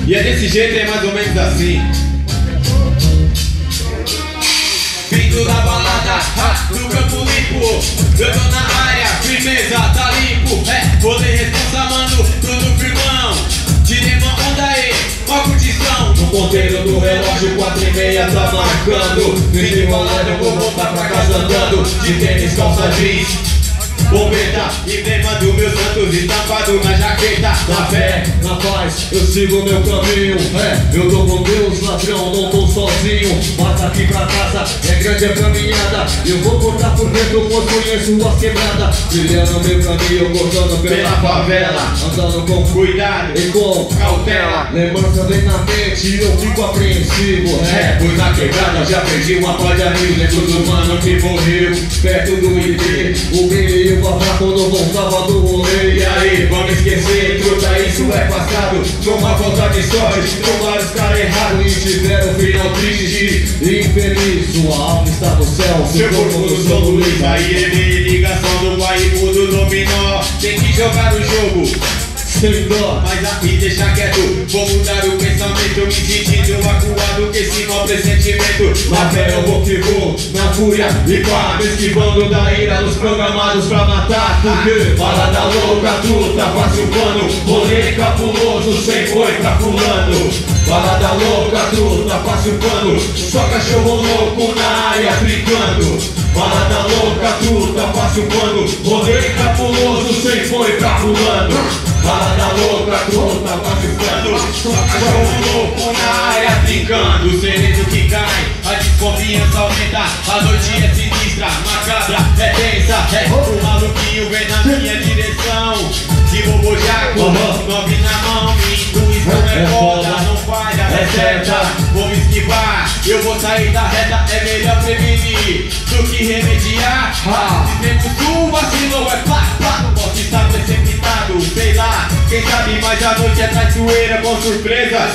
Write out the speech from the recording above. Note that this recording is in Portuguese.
E é desse jeito, é mais ou menos assim. Vindo da balada, do campo limpo. Eu tô na área, firmeza, tá limpo. Rolê responsa, mano, tudo firmão. Tirei uma onda aí, uma curtição. No ponteiro do relógio, 4:30 tá marcando. Vim embalado, eu vou voltar pra casa andando. De tênis, calça jeans, bombeta, emblema do meu Santos estampado na jaqueta. Na fé, na paz, eu sigo meu caminho. Eu tô com Deus, ladrão, não tô sozinho. Mas aqui pra casa é grande a caminhada. Eu vou cortar por dentro, pois conheço as quebradas. Trilhando meu caminho, cortando pela favela. Andando com cuidado e com cautela. Lembrança vem na mente e eu fico apreensivo. Pois na quebrada eu já perdi uma pá de amigo. Lembro do mano que morreu perto do IP. O meio quando eu voltava do rolê. E aí, vamos esquecer, truta, isso é passado. Toma conta de sorte, tomar os caras errados e tiveram um final triste e infeliz. Sua alma está no céu, seu corpo no sol do lixo. Aí ele ligação do pai e mudo dominó. Tem que jogar o jogo sem dó, mas aqui deixa quieto. Vou mudar o pensamento, me sentindo acuado com esse mau pressentimento. Na fé eu vou que vou, na fúria e pá, me esquivando da ira dos programados pra matar. Porque balada louca, truta, faz o pano. Rolê capuloso, sem foi pra fulano. Balada louca, truta, faz o pano. Só cachorro louco na área brincando. Balada louca, truta, faz o pano. Rolê capuloso, sem foi pra fulano. Balada louca, truta, participando. Cachorro louco na área brincando. O sereno que cai, a desconfiança aumenta. A noite é sinistra, macabra, é tensa. O maluquinho vem na minha direção. De bobojaco, 9 na mão. Minha intuição é foda, não falha, é certa. Vou me esquivar, eu vou sair da reta. É melhor prevenir do que remediar. Se o vacilou é plá, plá. Não posso estar precipitado, sei lá. Quem sabe mais a noite é traiçoeira com surpresas.